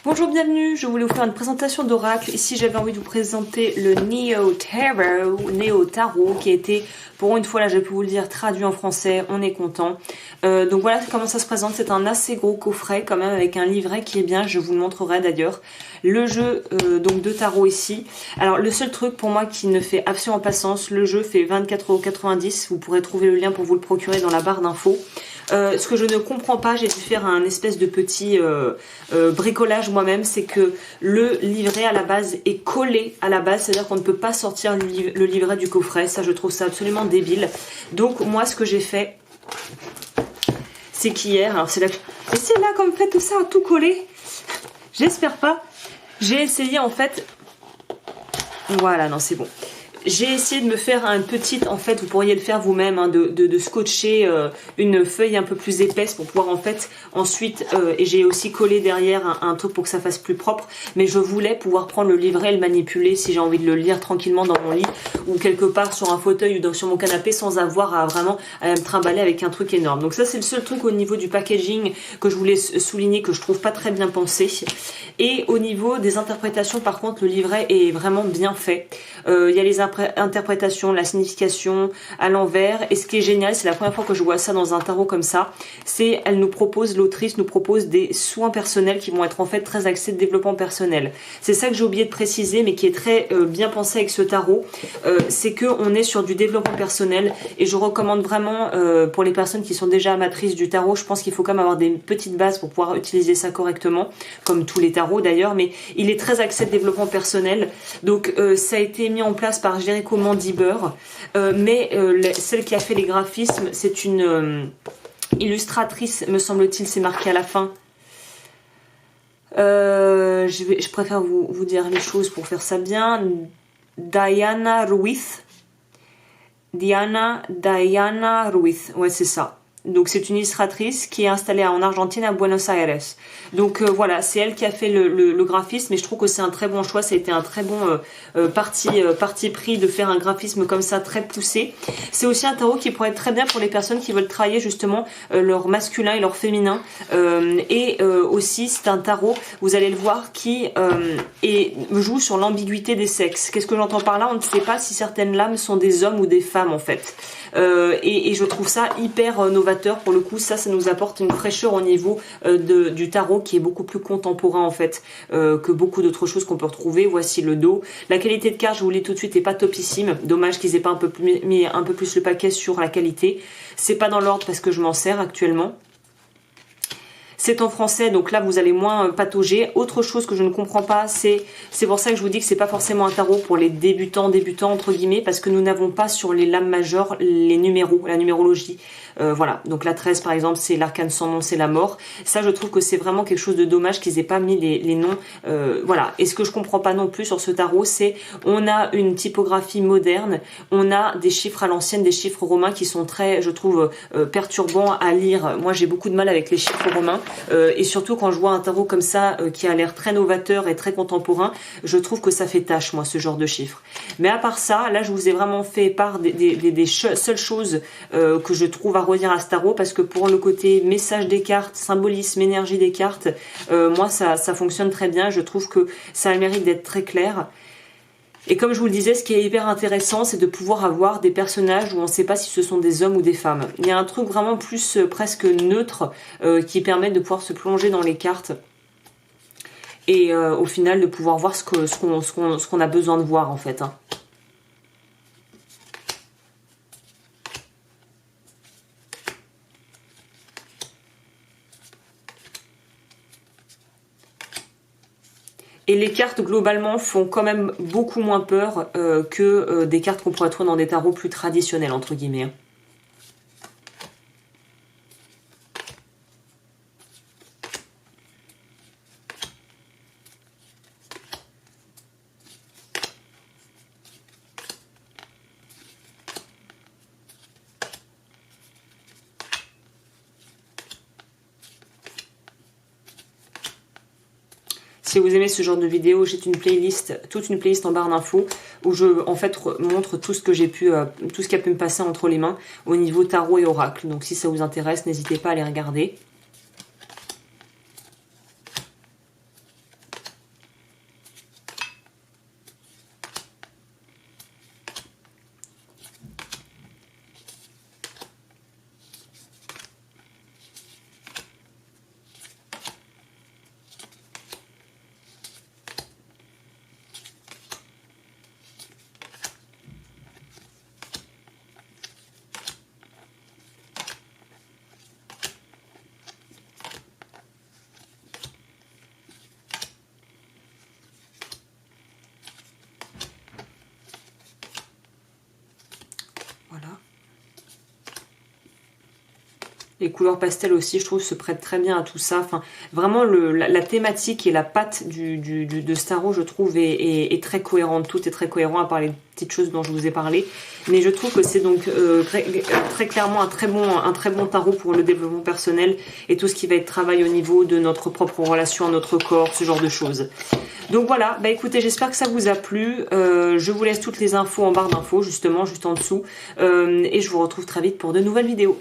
Bonjour, bienvenue, je voulais vous faire une présentation d'oracle. Ici j'avais envie de vous présenter le Neo Tarot qui a été, pour une fois là je peux vous le dire, traduit en français, on est content. Donc voilà comment ça se présente, c'est un assez gros coffret quand même avec un livret qui est bien, je vous le montrerai d'ailleurs. Le jeu donc de tarot ici. Alors le seul truc pour moi qui ne fait absolument pas sens, le jeu fait 24,90 €, vous pourrez trouver le lien pour vous le procurer dans la barre d'infos. Ce que je ne comprends pas, j'ai dû faire un espèce de petit bricolage moi-même, c'est que le livret à la base est collé à la base, c'est-à-dire qu'on ne peut pas sortir le livret du coffret. Ça, je trouve ça absolument débile. Donc moi, ce que j'ai fait, c'est qu'hier, alors c'est là qu'on me fait tout ça, tout collé. J'espère pas. J'ai essayé en fait. Voilà, non, c'est bon. J'ai essayé de me faire une petite, en fait, vous pourriez le faire vous-même, hein, de scotcher une feuille un peu plus épaisse pour pouvoir en fait ensuite, et j'ai aussi collé derrière un truc pour que ça fasse plus propre, mais je voulais pouvoir prendre le livret et le manipuler si j'ai envie de le lire tranquillement dans mon lit ou quelque part sur un fauteuil ou sur mon canapé sans avoir à vraiment à me trimballer avec un truc énorme. Donc ça c'est le seul truc au niveau du packaging que je voulais souligner que je trouve pas très bien pensé. Et au niveau des interprétations par contre le livret est vraiment bien fait. Il y a les interprétation, la signification à l'envers, et ce qui est génial, c'est la première fois que je vois ça dans un tarot comme ça, c'est l'autrice nous propose des soins personnels qui vont être en fait très axés de développement personnel. C'est ça que j'ai oublié de préciser mais qui est très bien pensé avec ce tarot, c'est que on est sur du développement personnel et je recommande vraiment pour les personnes qui sont déjà amatrices du tarot, je pense qu'il faut quand même avoir des petites bases pour pouvoir utiliser ça correctement, comme tous les tarots d'ailleurs, mais il est très axé de développement personnel, donc ça a été mis en place par Jericho Mandiber, mais celle qui a fait les graphismes, c'est une illustratrice, me semble-t-il, c'est marqué à la fin. Je préfère vous dire les choses pour faire ça bien. Diana Ruiz. Diana Ruiz, ouais c'est ça. Donc c'est une illustratrice qui est installée en Argentine à Buenos Aires. Donc voilà, c'est elle qui a fait le graphisme et je trouve que c'est un très bon choix. Ça a été un très bon parti pris de faire un graphisme comme ça très poussé. C'est aussi un tarot qui pourrait être très bien pour les personnes qui veulent travailler justement leur masculin et leur féminin. Aussi c'est un tarot, vous allez le voir, qui joue sur l'ambiguïté des sexes. Qu'est-ce que j'entends par là? On ne sait pas si certaines lames sont des hommes ou des femmes en fait. Et je trouve ça hyper novateur pour le coup. Ça nous apporte une fraîcheur au niveau du tarot qui est beaucoup plus contemporain en fait que beaucoup d'autres choses qu'on peut retrouver. Voici le dos. La qualité de carte, je vous l'ai tout de suite, est pas topissime. Dommage qu'ils aient pas mis un peu plus le paquet sur la qualité. C'est pas dans l'ordre parce que je m'en sers actuellement. C'est en français, donc là vous allez moins patauger. Autre chose que je ne comprends pas, c'est pour ça que je vous dis que c'est pas forcément un tarot pour les débutants entre guillemets, parce que nous n'avons pas sur les lames majeures les numéros, la numérologie. Voilà, donc la 13 par exemple, c'est l'arcane sans nom, c'est la mort. Ça je trouve que c'est vraiment quelque chose de dommage qu'ils aient pas mis les noms. Voilà, et ce que je comprends pas non plus sur ce tarot, c'est on a une typographie moderne, on a des chiffres à l'ancienne, des chiffres romains qui sont très, je trouve, perturbants à lire. Moi j'ai beaucoup de mal avec les chiffres romains. Et surtout quand je vois un tarot comme ça qui a l'air très novateur et très contemporain, je trouve que ça fait tâche moi ce genre de chiffres. Mais à part ça, là je vous ai vraiment fait part des seules choses que je trouve à redire à ce tarot, parce que pour le côté message des cartes, symbolisme, énergie des cartes, moi ça fonctionne très bien. Je trouve que ça a le mérite d'être très clair. Et comme je vous le disais, ce qui est hyper intéressant, c'est de pouvoir avoir des personnages où on ne sait pas si ce sont des hommes ou des femmes. Il y a un truc vraiment plus presque neutre qui permet de pouvoir se plonger dans les cartes et au final de pouvoir voir ce qu'on a besoin de voir en fait. Et les cartes globalement font quand même beaucoup moins peur que des cartes qu'on pourrait trouver dans des tarots plus traditionnels entre guillemets. Si vous aimez ce genre de vidéo, j'ai toute une playlist en barre d'infos où je en fait montre tout ce que j'ai pu, tout ce qui a pu me passer entre les mains au niveau tarot et oracle. Donc si ça vous intéresse, n'hésitez pas à les regarder. Les couleurs pastel aussi, je trouve, se prêtent très bien à tout ça. Enfin, vraiment, la thématique et la patte de ce tarot, je trouve, est très cohérente. Tout est très cohérent, à part les petites choses dont je vous ai parlé. Mais je trouve que c'est donc très clairement un très bon tarot pour le développement personnel et tout ce qui va être travail au niveau de notre propre relation à notre corps, ce genre de choses. Donc voilà, bah écoutez, j'espère que ça vous a plu. Je vous laisse toutes les infos en barre d'infos, justement, juste en dessous. Et je vous retrouve très vite pour de nouvelles vidéos.